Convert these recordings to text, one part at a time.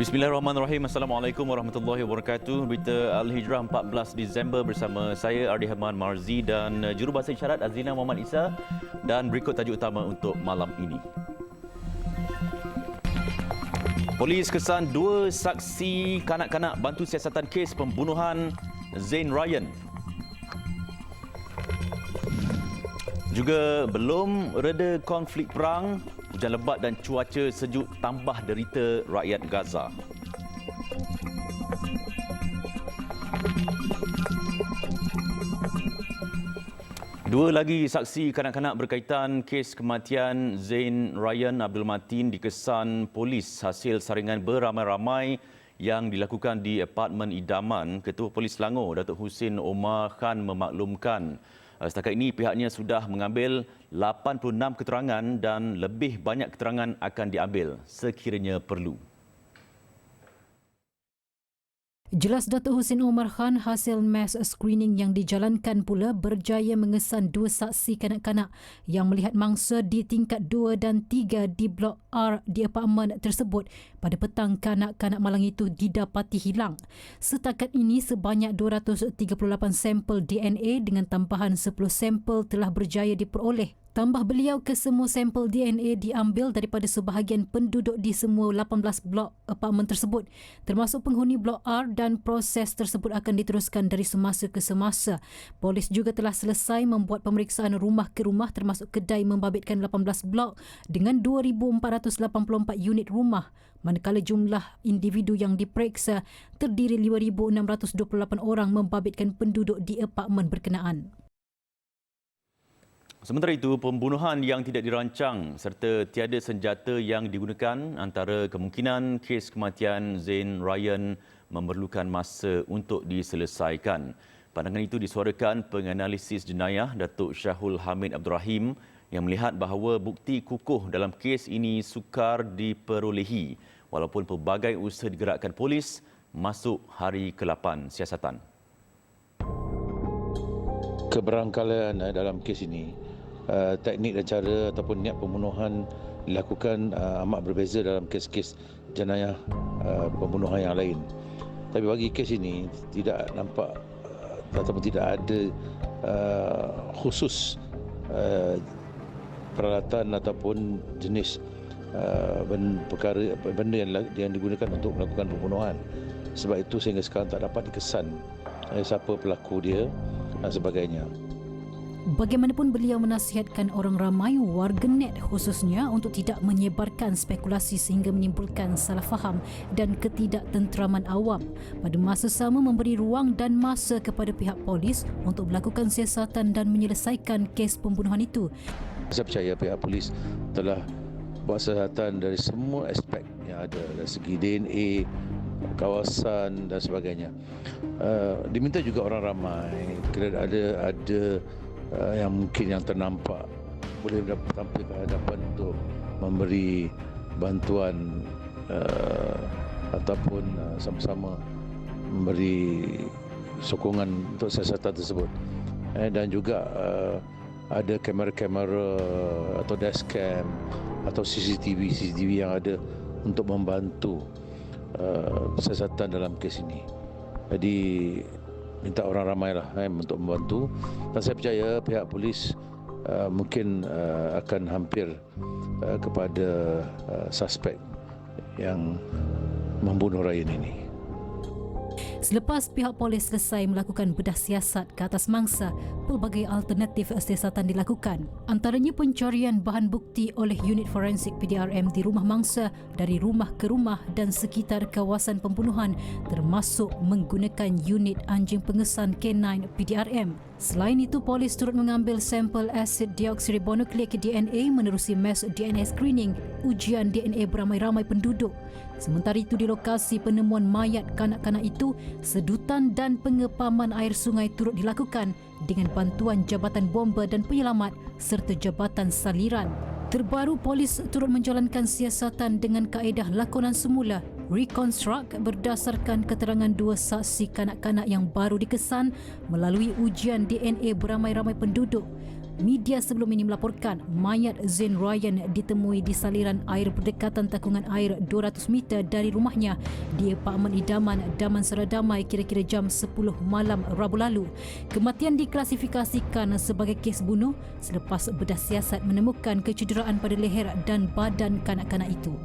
Bismillahirrahmanirrahim. Assalamualaikum warahmatullahi wabarakatuh. Berita Al-Hijrah 14 Disember bersama saya Ardi Haman Marzi dan jurubahasa isyarat Azina Muhammad Isa, dan berikut tajuk utama untuk malam ini. Polis kesan 2 saksi kanak-kanak bantu siasatan kes pembunuhan Zain Ryan. Juga belum reda konflik perang, hujan lebat dan cuaca sejuk tambah derita rakyat Gaza. Dua lagi saksi kanak-kanak berkaitan kes kematian Zain Ryan Abdul Matin dikesan polis hasil saringan beramai-ramai yang dilakukan di apartmen idaman. Ketua Polis Selangor, Datuk Husin Omar Khan memaklumkan setakat ini pihaknya sudah mengambil 86 keterangan dan lebih banyak keterangan akan diambil sekiranya perlu. Jelas Datuk Husin Omar Khan, hasil mass screening yang dijalankan pula berjaya mengesan 2 saksi kanak-kanak yang melihat mangsa di tingkat 2 dan 3 di Blok R di apartmen tersebut pada petang. Kanak-kanak malang itu didapati hilang. Setakat ini sebanyak 238 sampel DNA dengan tambahan 10 sampel telah berjaya diperoleh. Tambah beliau, kesemua sampel DNA diambil daripada sebahagian penduduk di semua 18 blok apartmen tersebut, termasuk penghuni blok R, dan proses tersebut akan diteruskan dari semasa ke semasa. Polis juga telah selesai membuat pemeriksaan rumah ke rumah termasuk kedai membabitkan 18 blok dengan 2,484 unit rumah, manakala jumlah individu yang diperiksa terdiri 5,628 orang membabitkan penduduk di apartmen berkenaan. Sementara itu, pembunuhan yang tidak dirancang serta tiada senjata yang digunakan antara kemungkinan kes kematian Zain Ryan memerlukan masa untuk diselesaikan. Pandangan itu disuarakan penganalisis jenayah Datuk Syahul Hamid Abdul Rahim yang melihat bahawa bukti kukuh dalam kes ini sukar diperolehi walaupun pelbagai usaha digerakkan polis masuk hari ke-8 siasatan. Keberangkalan dalam kes ini, teknik dan cara ataupun niat pembunuhan dilakukan amat berbeza dalam kes-kes jenayah pembunuhan yang lain. Tapi bagi kes ini tidak nampak ataupun tidak ada khusus peralatan ataupun jenis benda yang digunakan untuk melakukan pembunuhan. Sebab itu sehingga sekarang tak dapat dikesan siapa pelaku dia dan sebagainya. Bagaimanapun, beliau menasihatkan orang ramai, warganet khususnya, untuk tidak menyebarkan spekulasi sehingga menimbulkan salah faham dan ketidaktenteraman awam. Pada masa sama, memberi ruang dan masa kepada pihak polis untuk melakukan siasatan dan menyelesaikan kes pembunuhan itu. Saya percaya pihak polis telah buat siasatan dari semua aspek yang ada, dari segi DNA, kawasan dan sebagainya. Diminta juga orang ramai, kira ada yang mungkin yang ternampak boleh tampil ke hadapan untuk memberi bantuan ataupun sama-sama memberi sokongan untuk siasatan tersebut. Dan juga ada kamera-kamera atau dashcam atau CCTV yang ada untuk membantu siasatan dalam kes ini. Jadi minta orang ramailah untuk membantu, dan saya percaya pihak polis mungkin akan hampir kepada suspek yang membunuh Ryan ini. Selepas pihak polis selesai melakukan bedah siasat ke atas mangsa, pelbagai alternatif siasatan dilakukan. Antaranya pencarian bahan bukti oleh unit forensik PDRM di rumah mangsa, dari rumah ke rumah dan sekitar kawasan pembunuhan, termasuk menggunakan unit anjing pengesan K9 PDRM. Selain itu, polis turut mengambil sampel asid deoksiribonukleik DNA menerusi mass DNA screening, ujian DNA beramai-ramai penduduk. Sementara itu, di lokasi penemuan mayat kanak-kanak itu, sedutan dan pengepaman air sungai turut dilakukan dengan bantuan Jabatan Bomba dan Penyelamat serta Jabatan Saliran. Terbaru, polis turut menjalankan siasatan dengan kaedah lakonan semula, reconstruct, berdasarkan keterangan 2 saksi kanak-kanak yang baru dikesan melalui ujian DNA beramai-ramai penduduk. Media sebelum ini melaporkan mayat Zain Ryan ditemui di saliran air berdekatan takungan air 200 meter dari rumahnya di apartmen idaman Daman Seradamai kira-kira jam 10 malam Rabu lalu. Kematian diklasifikasikan sebagai kes bunuh selepas bedah siasat menemukan kecederaan pada leher dan badan kanak-kanak itu.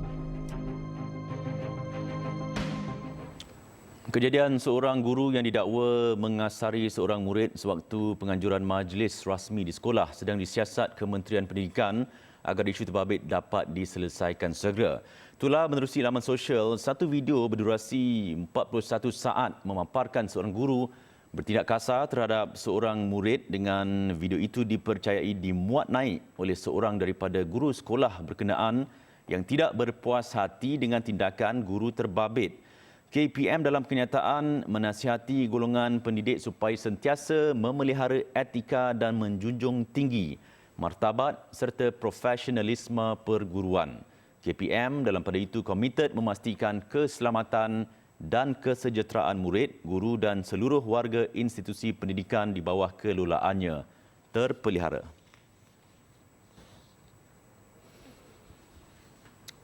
Kejadian seorang guru yang didakwa mengasari seorang murid sewaktu penganjuran majlis rasmi di sekolah sedang disiasat Kementerian Pendidikan agar isu terbabit dapat diselesaikan segera. Itulah menerusi laman sosial, satu video berdurasi 41 saat memaparkan seorang guru bertindak kasar terhadap seorang murid dengan video itu dipercayai dimuat naik oleh seorang daripada guru sekolah berkenaan yang tidak berpuas hati dengan tindakan guru terbabit. KPM dalam kenyataan menasihati golongan pendidik supaya sentiasa memelihara etika dan menjunjung tinggi martabat serta profesionalisme perguruan. KPM dalam pada itu komited memastikan keselamatan dan kesejahteraan murid, guru dan seluruh warga institusi pendidikan di bawah kelolaannya terpelihara.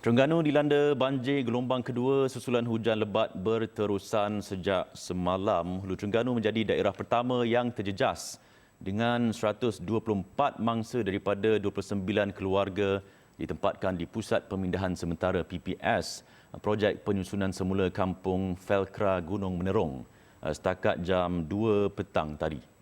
Terengganu dilanda banjir gelombang kedua susulan hujan lebat berterusan sejak semalam. Hulu Terengganu menjadi daerah pertama yang terjejas dengan 124 mangsa daripada 29 keluarga ditempatkan di Pusat Pemindahan Sementara PPS, projek penyusunan semula Kampung Felkra Gunung Menerong setakat jam 2 petang tadi.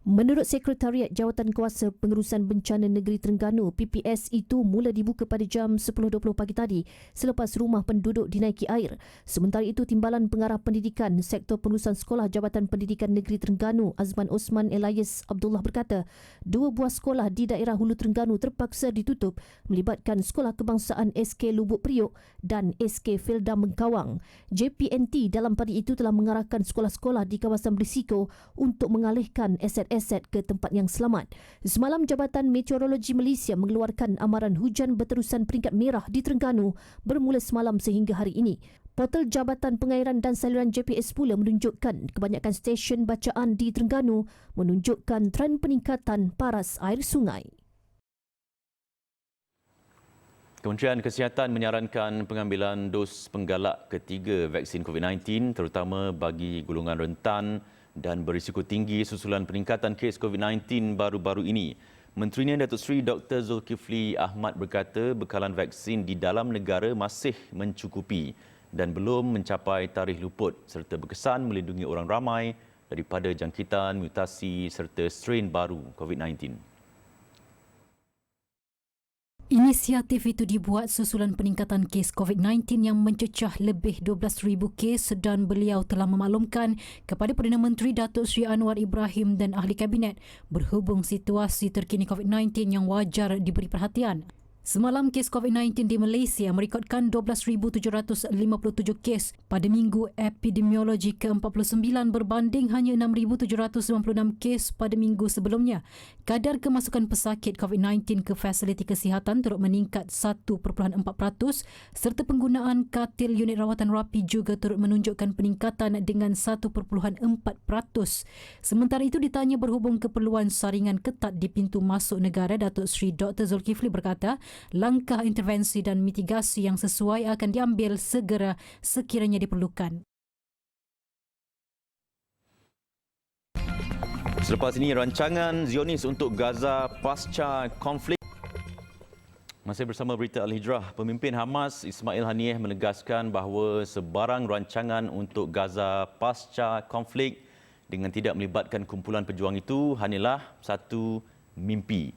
Menurut Sekretariat Jawatan Kuasa Pengurusan Bencana Negeri Terengganu, PPS itu mula dibuka pada jam 10.20 pagi tadi selepas rumah penduduk dinaiki air. Sementara itu, Timbalan Pengarah Pendidikan Sektor Pengurusan Sekolah Jabatan Pendidikan Negeri Terengganu, Azman Osman Elias Abdullah berkata, 2 buah sekolah di daerah Hulu Terengganu terpaksa ditutup melibatkan Sekolah Kebangsaan SK Lubuk Priok dan SK Felda Mengkawang. JPNT dalam pada itu telah mengarahkan sekolah-sekolah di kawasan berisiko untuk mengalihkan aset ke tempat yang selamat. Semalam, Jabatan Meteorologi Malaysia mengeluarkan amaran hujan berterusan peringkat merah di Terengganu bermula semalam sehingga hari ini. Portal Jabatan Pengairan dan Saluran JPS pula menunjukkan kebanyakan stesen bacaan di Terengganu menunjukkan tren peningkatan paras air sungai. Kementerian Kesihatan menyarankan pengambilan dos penggalak ketiga vaksin COVID-19 terutama bagi golongan rentan dan berisiko tinggi susulan peningkatan kes COVID-19 baru-baru ini. Menterinya Datuk Seri Dr. Zulkifli Ahmad berkata bekalan vaksin di dalam negara masih mencukupi dan belum mencapai tarikh luput serta berkesan melindungi orang ramai daripada jangkitan, mutasi serta strain baru COVID-19. Inisiatif itu dibuat susulan peningkatan kes COVID-19 yang mencecah lebih 12,000 kes dan beliau telah memaklumkan kepada Perdana Menteri Datuk Seri Anwar Ibrahim dan ahli kabinet berhubung situasi terkini COVID-19 yang wajar diberi perhatian. Semalam, kes COVID-19 di Malaysia merekodkan 12,757 kes pada minggu epidemiologi ke-49 berbanding hanya 6,796 kes pada minggu sebelumnya. Kadar kemasukan pesakit COVID-19 ke fasiliti kesihatan turut meningkat 1.4% serta penggunaan katil unit rawatan rapi juga turut menunjukkan peningkatan dengan 1.4%. Sementara itu, ditanya berhubung keperluan saringan ketat di pintu masuk negara, Datuk Seri Dr. Zulkifli berkata, langkah intervensi dan mitigasi yang sesuai akan diambil segera sekiranya diperlukan. Selepas ini, rancangan Zionis untuk Gaza pasca konflik. Masih bersama Berita Al-Hijrah, pemimpin Hamas Ismail Haniyeh menegaskan bahawa sebarang rancangan untuk Gaza pasca konflik dengan tidak melibatkan kumpulan pejuang itu hanyalah satu mimpi.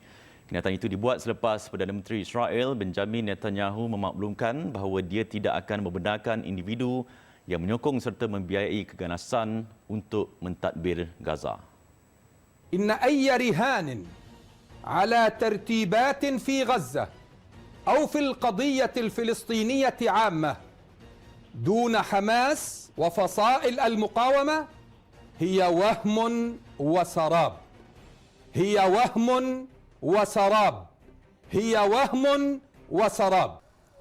Kenyataan itu dibuat selepas Perdana Menteri Israel Benjamin Netanyahu memaklumkan bahawa dia tidak akan membenarkan individu yang menyokong serta membiayai keganasan untuk mentadbir Gaza. إن أي رهان على ترتيبات في غزة أو في القضية الفلسطينية عامة دون حماس وفصائل المقاومة هي وهم وسراب. هي وهم وسراب. هي وهم وسراب.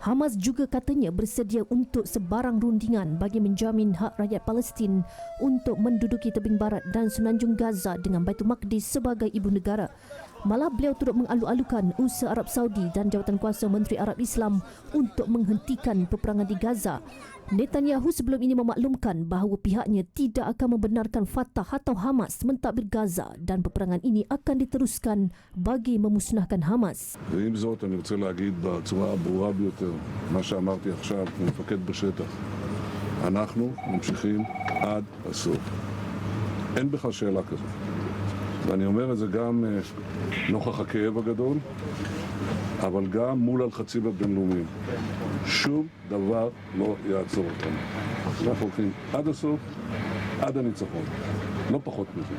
Hamas juga katanya bersedia untuk sebarang rundingan bagi menjamin hak rakyat Palestin untuk menduduki tebing barat dan semenanjung Gaza dengan Baitul Maqdis sebagai ibu negara. Malah beliau turut mengalu-alukan usaha Arab Saudi dan jawatankuasa Menteri Arab Islam untuk menghentikan peperangan di Gaza. Netanyahu sebelum ini memaklumkan bahawa pihaknya tidak akan membenarkan Fatah atau Hamas mentadbir Gaza dan peperangan ini akan diteruskan bagi memusnahkan Hamas. ועם זאת אני רוצה להגיד בצורה הברורה ביותר מה שאמרתי עכשיו כמפקד בשטח. אנחנו ממשיכים עד הסוף. אין בכלל שאלה כזאת. ואני אומר את זה גם נוכח הכאב הגדול, אבל גם מול הלחצים הבינלאומיים. שום דבר לא יעצור אותנו. אנחנו הולכים עד הסוף, עד הניצחון. לא פחות מזה.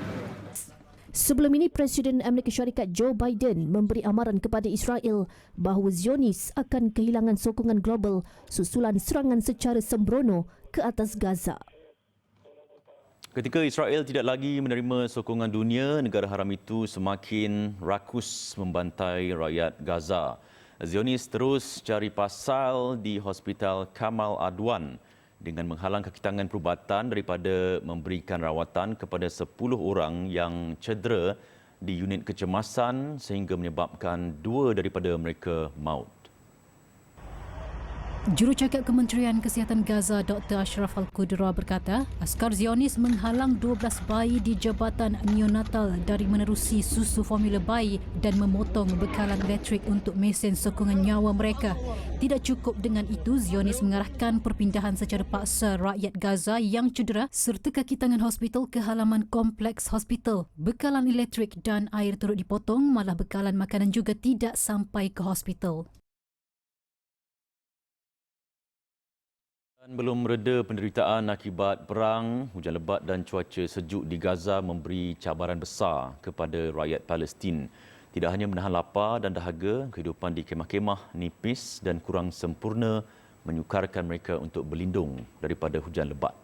Sebelum ini, Presiden Amerika Syarikat Joe Biden memberi amaran kepada Israel bahawa Zionis akan kehilangan sokongan global susulan serangan secara sembrono ke atas Gaza. Ketika Israel tidak lagi menerima sokongan dunia, negara haram itu semakin rakus membantai rakyat Gaza. Zionis terus cari pasal di Hospital Kamal Adwan dengan menghalang kaki tangan perubatan daripada memberikan rawatan kepada 10 orang yang cedera di unit kecemasan sehingga menyebabkan 2 daripada mereka maut. Jurucakap Kementerian Kesihatan Gaza Dr. Ashraf Al-Qudra berkata, askar Zionis menghalang 12 bayi di Jabatan Neonatal dari menerusi susu formula bayi dan memotong bekalan elektrik untuk mesin sokongan nyawa mereka. Tidak cukup dengan itu, Zionis mengarahkan perpindahan secara paksa rakyat Gaza yang cedera serta kaki tangan hospital ke halaman kompleks hospital. Bekalan elektrik dan air turut dipotong, malah bekalan makanan juga tidak sampai ke hospital. Belum reda penderitaan akibat perang, hujan lebat dan cuaca sejuk di Gaza memberi cabaran besar kepada rakyat Palestin. Tidak hanya menahan lapar dan dahaga, kehidupan di kemah-kemah nipis dan kurang sempurna menyukarkan mereka untuk berlindung daripada hujan lebat.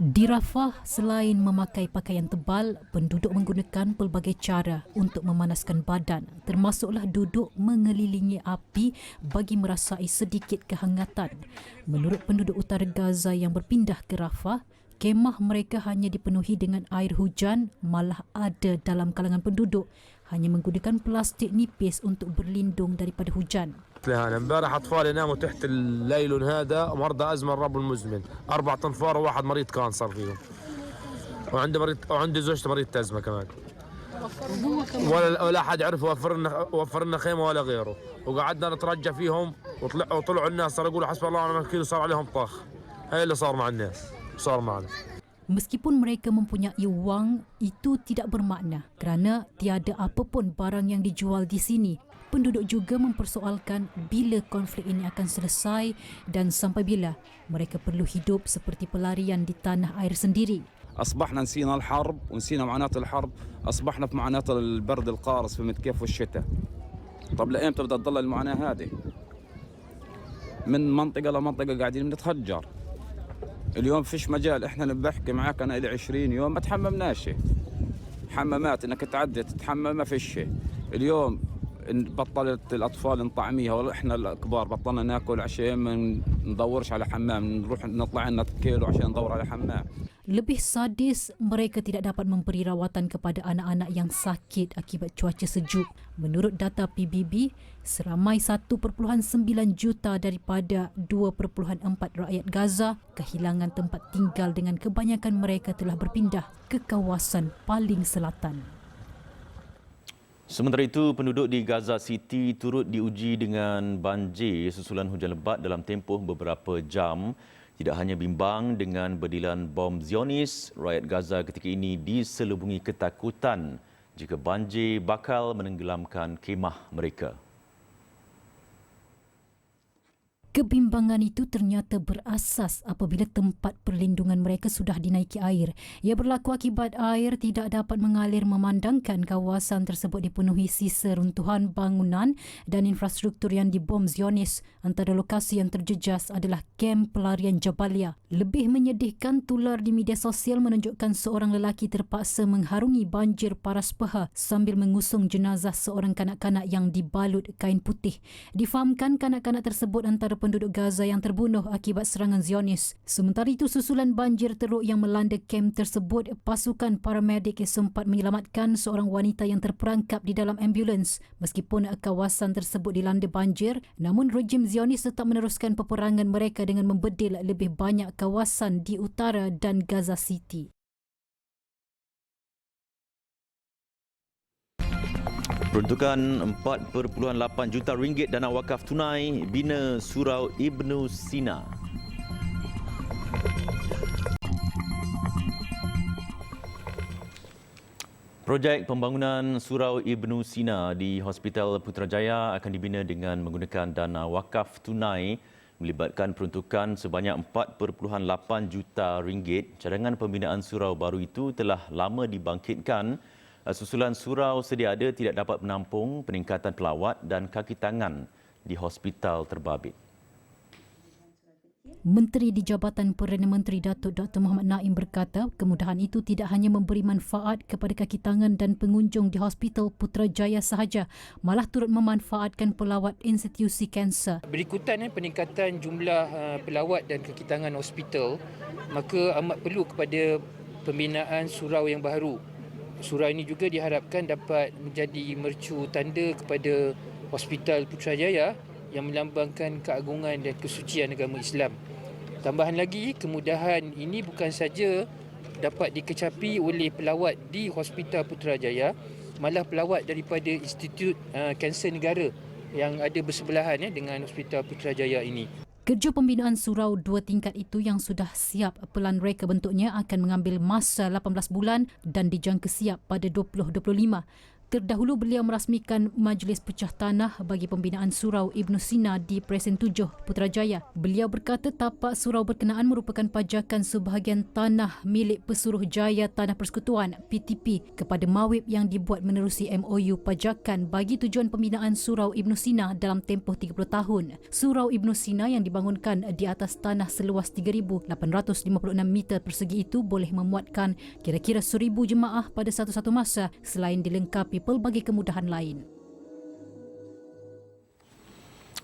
Di Rafah, selain memakai pakaian tebal, penduduk menggunakan pelbagai cara untuk memanaskan badan, termasuklah duduk mengelilingi api bagi merasai sedikit kehangatan. Menurut penduduk utara Gaza yang berpindah ke Rafah, kemah mereka hanya dipenuhi dengan air hujan, malah ada dalam kalangan penduduk hanya menggunakan plastik nipis untuk berlindung daripada hujan. امبارح اطفال يناموا تحت الليل هذا مرضى ازمه الرب المزمن 4 انفار وواحد مريض كانسر فيهم وعندي زوجته مريضة ازمه كمان ولا احد عرف وفر لنا خيمه ولا غيره وقعدنا نترجى فيهم وطلعوا الناس صاروا يقولوا حسب الله ونعم الوكيل وصار عليهم طخ هاي اللي صار مع الناس صار معنا. Meskipun mereka mempunyai wang, itu tidak bermakna kerana tiada apa pun barang yang dijual di sini. Penduduk juga mempersoalkan bila konflik ini akan selesai dan sampai bila mereka perlu hidup seperti pelarian di tanah air sendiri. أصبحنا نسينا الحرب ونسينا معاناة الحرب، أصبحنا في معاناة البرد القارس في كيف والشتاء. طب لأيمتى بدها تضل المعاناة هذه؟ من منطقة لمنطقة قاعدين بنتهجر. اليوم فيش مجال، احنا بحكي معاك أنا إلي 20 يوم ما تحممناش. حمامات إنك تعدي تتحمم ما فيش شيء. اليوم بطلت الأطفال نطعميها ولا إحنا الكبار بطلنا ناكل عشان ما ندورش على حمام، نروح نطلع لنا كيلو عشان ندور على حمام. Lebih sadis, mereka tidak dapat memberi rawatan kepada anak-anak yang sakit akibat cuaca sejuk. Menurut data PBB, seramai 1.9 juta daripada 2.4 rakyat Gaza kehilangan tempat tinggal dengan kebanyakan mereka telah berpindah ke kawasan paling selatan. Sementara itu, penduduk di Gaza City turut diuji dengan banjir susulan hujan lebat dalam tempoh beberapa jam. Tidak hanya bimbang dengan berdilan bom Zionis, rakyat Gaza ketika ini diselubungi ketakutan jika banjir bakal menenggelamkan kemah mereka. Kebimbangan itu ternyata berasas apabila tempat perlindungan mereka sudah dinaiki air. Ia berlaku akibat air tidak dapat mengalir memandangkan kawasan tersebut dipenuhi sisa runtuhan bangunan dan infrastruktur yang dibom Zionis. Antara lokasi yang terjejas adalah kem pelarian Jabalia. Lebih menyedihkan, tular di media sosial menunjukkan seorang lelaki terpaksa mengharungi banjir paras peha sambil mengusung jenazah seorang kanak-kanak yang dibalut kain putih. Difahamkan kanak-kanak tersebut antara penduduk Gaza yang terbunuh akibat serangan Zionis. Sementara itu, susulan banjir teruk yang melanda kem tersebut, pasukan paramedik sempat menyelamatkan seorang wanita yang terperangkap di dalam ambulans. Meskipun kawasan tersebut dilanda banjir, namun rejim Zionis tetap meneruskan peperangan mereka dengan membedil lebih banyak kawasan di utara dan Gaza City. Peruntukan 4.8 juta ringgit dana wakaf tunai bina Surau Ibnu Sina. Projek pembangunan Surau Ibnu Sina di Hospital Putrajaya akan dibina dengan menggunakan dana wakaf tunai melibatkan peruntukan sebanyak 4.8 juta ringgit. Cadangan pembinaan surau baru itu telah lama dibangkitkan. Susulan surau sedia ada tidak dapat menampung peningkatan pelawat dan kaki tangan di hospital terbabit. Menteri di Jabatan Perdana Menteri Datuk Dr. Muhammad Naim berkata kemudahan itu tidak hanya memberi manfaat kepada kaki tangan dan pengunjung di Hospital Putrajaya sahaja, malah turut memanfaatkan pelawat institusi kanser. Berikutan peningkatan jumlah pelawat dan kaki tangan hospital, maka amat perlu kepada pembinaan surau yang baru. Surau ini juga diharapkan dapat menjadi mercu tanda kepada Hospital Putrajaya yang melambangkan keagungan dan kesucian agama Islam. Tambahan lagi, kemudahan ini bukan saja dapat dikecapi oleh pelawat di Hospital Putrajaya, malah pelawat daripada Institut Kanser Negara yang ada bersebelahan dengan Hospital Putrajaya ini. Kerja pembinaan surau 2 tingkat itu yang sudah siap pelan reka bentuknya akan mengambil masa 18 bulan dan dijangka siap pada 2025. Terdahulu beliau merasmikan Majlis Pecah Tanah bagi pembinaan Surau Ibnu Sina di Presen 7 Putrajaya. Beliau berkata tapak surau berkenaan merupakan pajakan sebahagian tanah milik Pesuruhjaya Tanah Persekutuan PTP kepada Mawib yang dibuat menerusi MOU pajakan bagi tujuan pembinaan Surau Ibnu Sina dalam tempoh 30 tahun. Surau Ibnu Sina yang dibangunkan di atas tanah seluas 3,856 meter persegi itu boleh memuatkan kira-kira 1,000 jemaah pada satu-satu masa selain dilengkapi pelbagai kemudahan lain.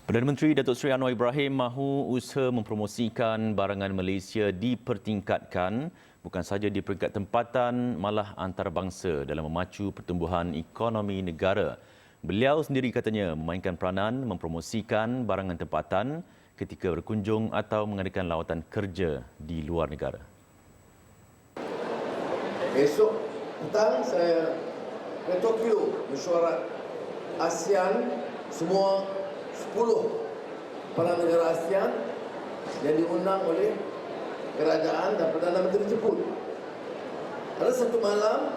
Perdana Menteri Datuk Seri Anwar Ibrahim mahu usaha mempromosikan barangan Malaysia dipertingkatkan bukan sahaja di peringkat tempatan malah antarabangsa dalam memacu pertumbuhan ekonomi negara. Beliau sendiri katanya memainkan peranan mempromosikan barangan tempatan ketika berkunjung atau mengadakan lawatan kerja di luar negara. Esok petang saya ke Tokyo, mesyuarat ASEAN, semua 10 kepala negara ASEAN yang diundang oleh kerajaan dan Perdana Menteri Jepun. Ada satu malam,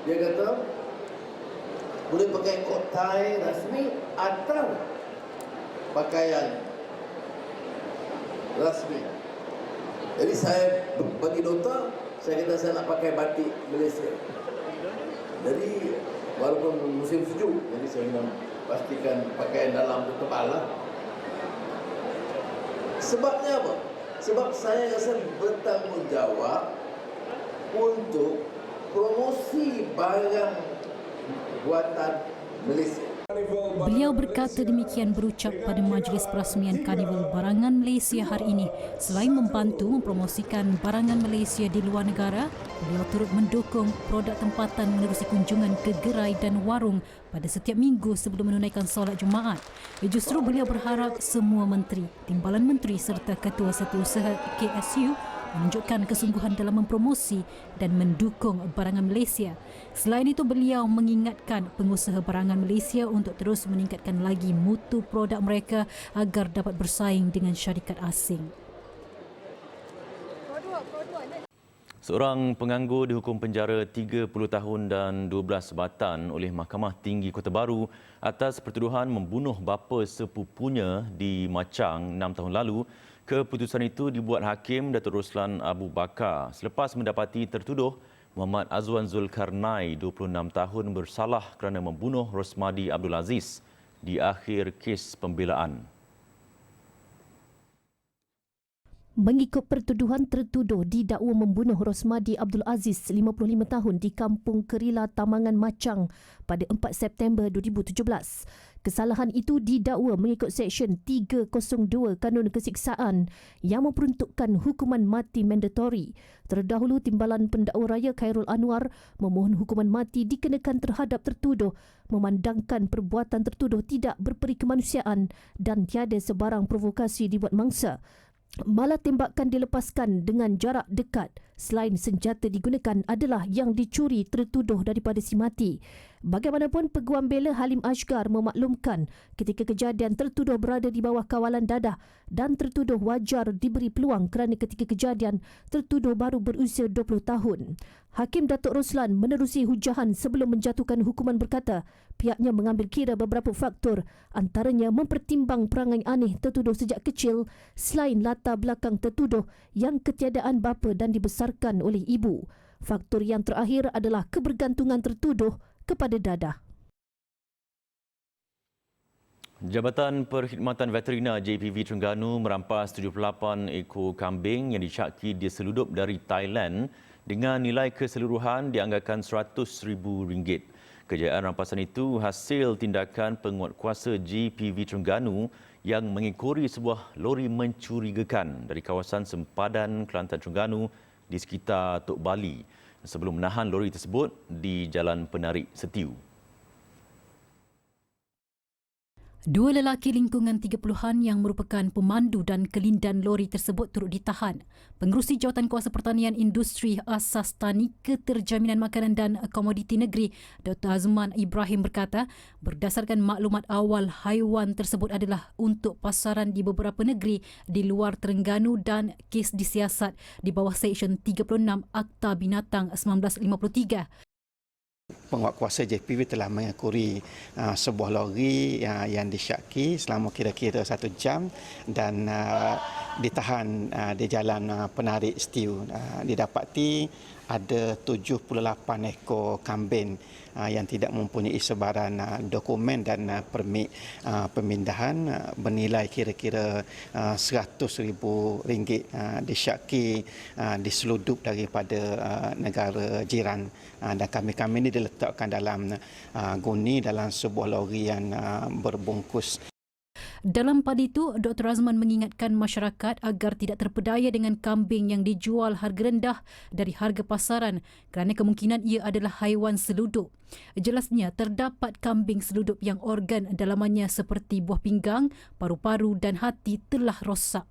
dia kata, boleh pakai coat tie rasmi atau pakaian rasmi. Jadi saya bagi nota, saya kata saya nak pakai batik Malaysia. Jadi walaupun musim sejuk, jadi saya nak pastikan pakaian dalam itu tebal lah. Sebabnya apa? Sebab saya rasa bertanggungjawab untuk promosi barang buatan Malaysia. Beliau berkata demikian berucap pada majlis perasmian Karnival Barangan Malaysia hari ini. Selain membantu mempromosikan barangan Malaysia di luar negara, beliau turut mendukung produk tempatan menerusi kunjungan ke gerai dan warung pada setiap minggu sebelum menunaikan solat Jumaat. Justru beliau berharap semua menteri, timbalan menteri serta ketua setiausaha KSU menunjukkan kesungguhan dalam mempromosi dan mendukung barangan Malaysia. Selain itu, beliau mengingatkan pengusaha barangan Malaysia untuk terus meningkatkan lagi mutu produk mereka agar dapat bersaing dengan syarikat asing. Seorang penganggur dihukum penjara 30 tahun dan 12 sebatan oleh Mahkamah Tinggi Kota Baru atas pertuduhan membunuh bapa sepupunya di Machang 6 tahun lalu. Keputusan itu dibuat Hakim Datuk Roslan Abu Bakar selepas mendapati tertuduh Muhammad Azwan Zulkarnai, 26 tahun, bersalah kerana membunuh Rosmadi Abdul Aziz di akhir kes pembelaan. Mengikut pertuduhan, tertuduh didakwa membunuh Rosmadi Abdul Aziz, 55 tahun, di Kampung Kerila, Tamangan Machang pada 4 September 2017. Kesalahan itu didakwa mengikut Seksyen 302 Kanun Kesiksaan yang memperuntukkan hukuman mati mandatori. Terdahulu, Timbalan Pendakwa Raya Khairul Anwar memohon hukuman mati dikenakan terhadap tertuduh memandangkan perbuatan tertuduh tidak berperi kemanusiaan dan tiada sebarang provokasi dibuat mangsa. Malah tembakan dilepaskan dengan jarak dekat selain senjata digunakan adalah yang dicuri tertuduh daripada si mati. Bagaimanapun, Peguam Bela Halim Ashgar memaklumkan ketika kejadian tertuduh berada di bawah kawalan dadah dan tertuduh wajar diberi peluang kerana ketika kejadian tertuduh baru berusia 20 tahun. Hakim Datuk Roslan menerusi hujahan sebelum menjatuhkan hukuman berkata pihaknya mengambil kira beberapa faktor, antaranya mempertimbang perangai aneh tertuduh sejak kecil selain latar belakang tertuduh yang ketiadaan bapa dan dibesarkan oleh ibu. Faktor yang terakhir adalah kebergantungan tertuduh kepada dadah. Jabatan Perkhidmatan Veterina JPV Terengganu merampas 78 ekor kambing yang disyaki diseludup dari Thailand dengan nilai keseluruhan dianggarkan RM100,000. Kejayaan rampasan itu hasil tindakan penguatkuasa JPV Terengganu yang mengekori sebuah lori mencurigakan dari kawasan sempadan Kelantan Terengganu di sekitar Tok Bali sebelum menahan lori tersebut di Jalan Penarik Setiu. Dua lelaki lingkungan 30-an yang merupakan pemandu dan kelindan lori tersebut turut ditahan. Pengerusi Jawatan Kuasa Pertanian Industri Asas Tani, Keterjaminan Makanan dan Komoditi Negeri, Dr. Azman Ibrahim berkata, berdasarkan maklumat awal, haiwan tersebut adalah untuk pasaran di beberapa negeri di luar Terengganu dan kes disiasat di bawah Seksyen 36 Akta Binatang 1953. Penguatkuasa JPV telah mengekori sebuah lori yang disyaki selama kira-kira 1 jam dan ditahan di Jalan Penarik Setiu. Didapati ada 78 ekor kambing yang tidak mempunyai sebaran dokumen dan permit pemindahan bernilai kira-kira RM100,000 disyaki diseludup daripada negara jiran. Dan kambing-kambing ini diletakkan dalam guni dalam sebuah lori yang berbungkus. Dalam pada itu, Dr. Azman mengingatkan masyarakat agar tidak terpedaya dengan kambing yang dijual harga rendah dari harga pasaran kerana kemungkinan ia adalah haiwan seludup. Jelasnya, terdapat kambing seludup yang organ dalamannya seperti buah pinggang, paru-paru dan hati telah rosak.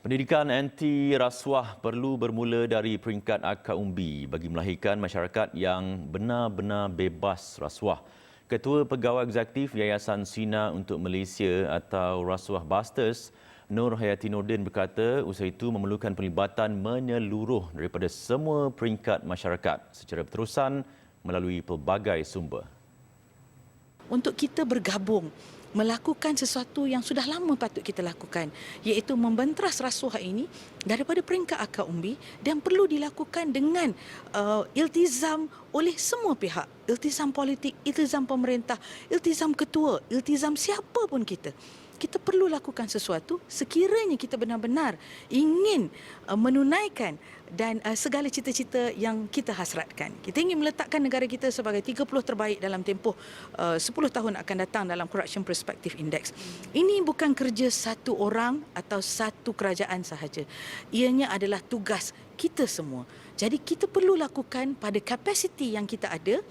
Pendidikan anti rasuah perlu bermula dari peringkat akar umbi bagi melahirkan masyarakat yang benar-benar bebas rasuah. Ketua Pegawai Eksekutif Yayasan Sina untuk Malaysia atau Rasuah Busters, Nur Hayati Nordin berkata usaha itu memerlukan pelibatan menyeluruh daripada semua peringkat masyarakat secara berterusan melalui pelbagai sumber. Untuk kita bergabung melakukan sesuatu yang sudah lama patut kita lakukan, iaitu membentras rasuah ini daripada peringkat akar umbi dan perlu dilakukan dengan iltizam oleh semua pihak, iltizam politik, iltizam pemerintah, iltizam ketua, iltizam siapa pun kita. Kita perlu lakukan sesuatu sekiranya kita benar-benar ingin menunaikan dan segala cita-cita yang kita hasratkan. Kita ingin meletakkan negara kita sebagai 30 terbaik dalam tempoh 10 tahun akan datang dalam Corruption Perspective Index. Ini bukan kerja satu orang atau satu kerajaan sahaja. Ianya adalah tugas kita semua. Jadi kita perlu lakukan pada kapasiti yang kita ada.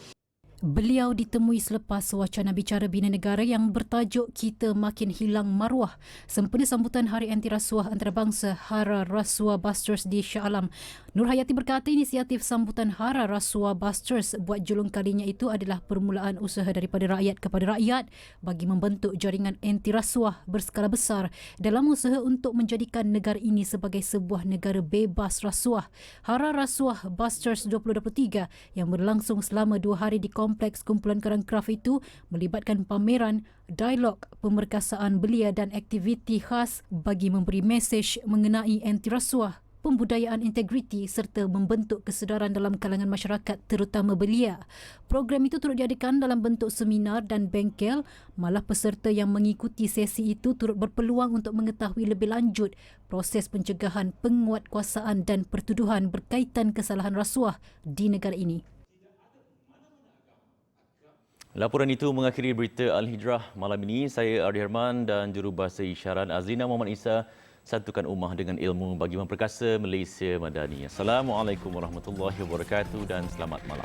Beliau ditemui selepas wacana bicara Bina Negara yang bertajuk Kita Makin Hilang Maruah sempena sambutan Hari Anti Rasuah Antarabangsa Hara Rasuah Busters di Shah Alam. Nur Hayati berkata inisiatif sambutan Hara Rasuah Busters buat julung kalinya itu adalah permulaan usaha daripada rakyat kepada rakyat bagi membentuk jaringan anti rasuah berskala besar dalam usaha untuk menjadikan negara ini sebagai sebuah negara bebas rasuah. Hara Rasuah Busters 2023 yang berlangsung selama 2 hari di Kompleks Kumpulan Karang Kraf itu melibatkan pameran, dialog, pemerkasaan belia dan aktiviti khas bagi memberi mesej mengenai anti rasuah, pembudayaan integriti serta membentuk kesedaran dalam kalangan masyarakat terutama belia. Program itu turut diadakan dalam bentuk seminar dan bengkel, malah peserta yang mengikuti sesi itu turut berpeluang untuk mengetahui lebih lanjut proses pencegahan penguatkuasaan dan pertuduhan berkaitan kesalahan rasuah di negara ini. Laporan itu mengakhiri berita Al-Hijrah malam ini. Saya Ardi Herman dan jurubahasa isyarat Azlina Muhammad Isa. Satukan ummah dengan ilmu bagi memperkasa Malaysia Madani. Assalamualaikum warahmatullahi wabarakatuh dan selamat malam.